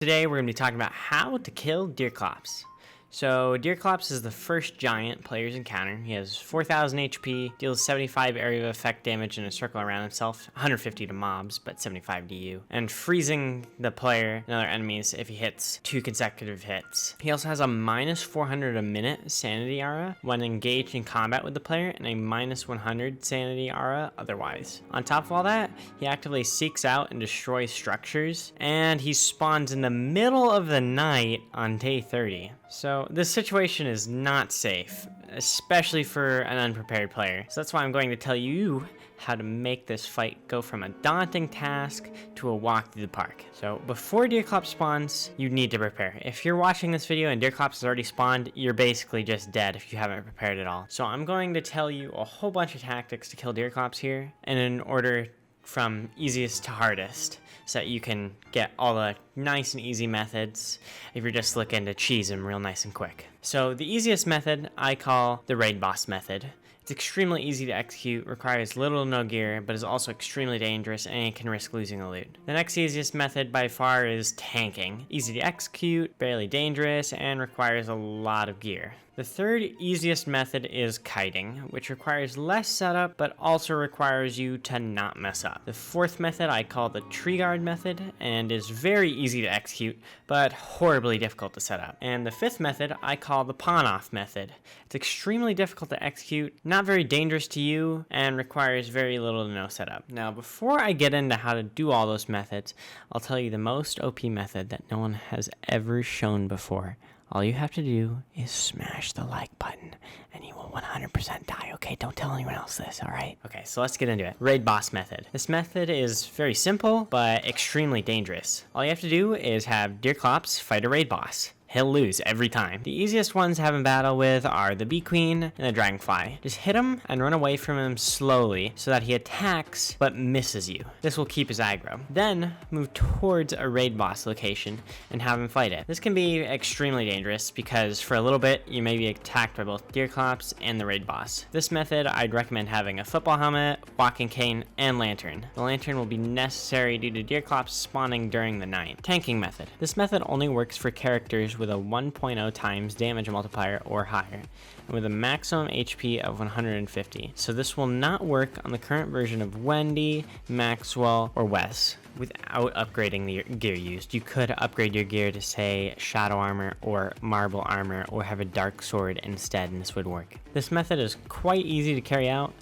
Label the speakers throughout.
Speaker 1: Today we're going to be talking about how to kill Deerclops. So Deerclops is the first giant players encounter. He has 4,000 HP, deals 75 area of effect damage in a circle around himself, 150 to mobs, but 75 to you, and freezing the player and other enemies if he hits 2 consecutive hits. He also has a minus 400 a minute sanity aura when engaged in combat with the player, and a minus 100 sanity aura otherwise. On top of all that, he actively seeks out and destroys structures, and he spawns in the middle of the night on day 30. So this situation is not safe, especially for an unprepared player. So that's why I'm going to tell you how to make this fight go from a daunting task to a walk through the park. So before Deerclop spawns, you need to prepare. If you're watching this video and Deerclops has already spawned, you're basically just dead if you haven't prepared at all. So I'm going to tell you a whole bunch of tactics to kill Deerclops here, and in order from easiest to hardest, so that you can get all the nice and easy methods if you're just looking to cheese them real nice and quick. So the easiest method I call the raid boss method. It's extremely easy to execute, requires little to no gear, but is also extremely dangerous and can risk losing the loot. The next easiest method by far is tanking. Easy to execute, barely dangerous, and requires a lot of gear. The third easiest method is kiting, which requires less setup, but also requires you to not mess up. The fourth method I call the tree guard method, and is very easy to execute, but horribly difficult to set up. And the fifth method I call the pawn off method. It's extremely difficult to execute, not very dangerous to you, and requires very little to no setup. Now, before I get into how to do all those methods, I'll tell you the most OP method that no one has ever shown before. All you have to do is smash the like button, and you will 100% die, okay? Don't tell anyone else this, alright? Okay, so let's get into it. Raid boss method. This method is very simple, but extremely dangerous. All you have to do is have Deerclops fight a raid boss. He'll lose every time. The easiest ones to have in battle with are the Bee Queen and the Dragonfly. Just hit him and run away from him slowly so that he attacks but misses you. This will keep his aggro. Then move towards a raid boss location and have him fight it. This can be extremely dangerous because for a little bit you may be attacked by both Deerclops and the raid boss. This method I'd recommend having a football helmet, walking cane, and lantern. The lantern will be necessary due to Deerclops spawning during the night. Tanking method. This method only works for characters with a 1.0 times damage multiplier or higher, and with a maximum HP of 150. So this will not work on the current version of Wendy, Maxwell, or Wes without upgrading the gear used. You could upgrade your gear to say shadow armor or marble armor, or have a dark sword instead, and this would work. This method is quite easy to carry out.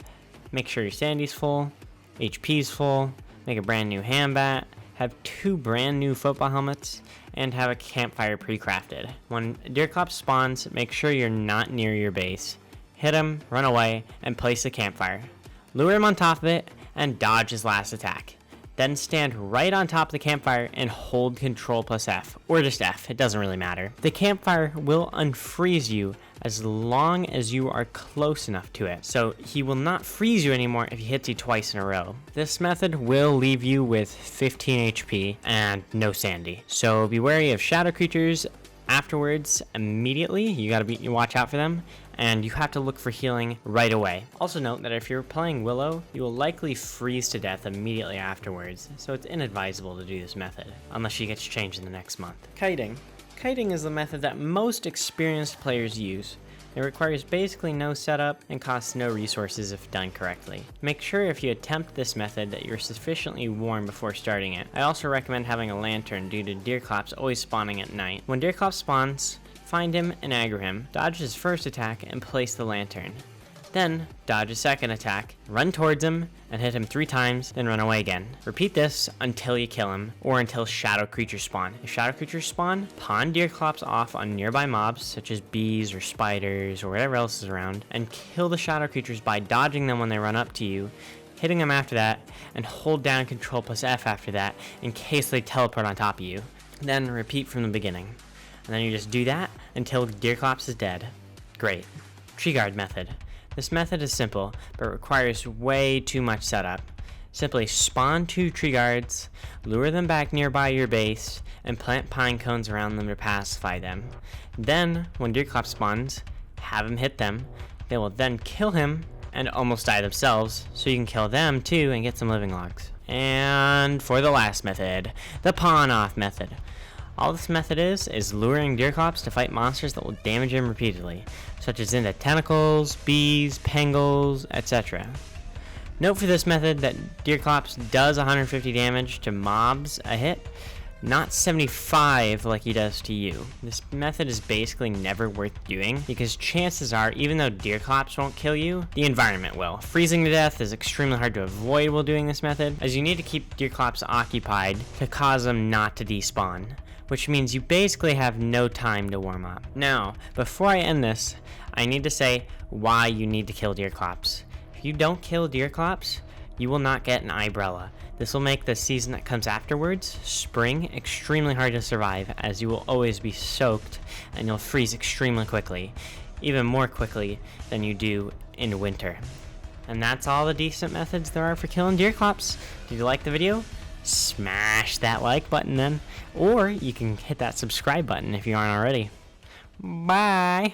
Speaker 1: Make sure your sanity's full, HP's full, make a brand new handbat, have 2 brand new football helmets, and have a campfire pre-crafted. When Deerclop spawns, make sure you're not near your base. Hit him, run away, and place the campfire. Lure him on top of it, and dodge his last attack. Then stand right on top of the campfire and hold Control plus F, or just F, it doesn't really matter. The campfire will unfreeze you as long as you are close enough to it, so he will not freeze you anymore if he hits you twice in a row. This method will leave you with 15 HP and no sanity, so be wary of shadow creatures afterwards immediately. You gotta watch out for them, and you have to look for healing right away. Also note that if you're playing Willow, you will likely freeze to death immediately afterwards, so it's inadvisable to do this method, unless she gets changed in the next month. Kiting. Kiting is the method that most experienced players use. It requires basically no setup and costs no resources if done correctly. Make sure if you attempt this method that you're sufficiently warm before starting it. I also recommend having a lantern due to Deerclops always spawning at night. When Deerclop spawns, find him and aggro him, dodge his first attack, and place the lantern. Then, dodge his second attack, run towards him, and hit him 3 times, then run away again. Repeat this until you kill him, or until shadow creatures spawn. If shadow creatures spawn, pawn Deerclops off on nearby mobs, such as bees or spiders or whatever else is around, and kill the shadow creatures by dodging them when they run up to you, hitting them after that, and hold down Control plus F after that, in case they teleport on top of you. Then repeat from the beginning. And then you just do that until Deerclops is dead. Great. Tree guard method. This method is simple, but requires way too much setup. Simply spawn 2 tree guards, lure them back nearby your base, and plant pine cones around them to pacify them. Then, when Deerclop spawns, have him hit them. They will then kill him and almost die themselves, so you can kill them too and get some living logs. And for the last method, the pawn off method. All this method is luring Deerclops to fight monsters that will damage him repeatedly, such as into tentacles, bees, pangolins, etc. Note for this method that Deerclops does 150 damage to mobs a hit, not 75 like he does to you. This method is basically never worth doing because chances are, even though Deerclops won't kill you, the environment will. Freezing to death is extremely hard to avoid while doing this method, as you need to keep Deerclops occupied to cause them not to despawn, which means you basically have no time to warm up. Now, before I end this, I need to say why you need to kill Deerclops. If you don't kill Deerclops, you will not get an umbrella. This will make the season that comes afterwards, spring, extremely hard to survive, as you will always be soaked and you'll freeze extremely quickly, even more quickly than you do in winter. And that's all the decent methods there are for killing Deerclops. Did you like the video? Smash that like button then, or you can hit that subscribe button if you aren't already. Bye!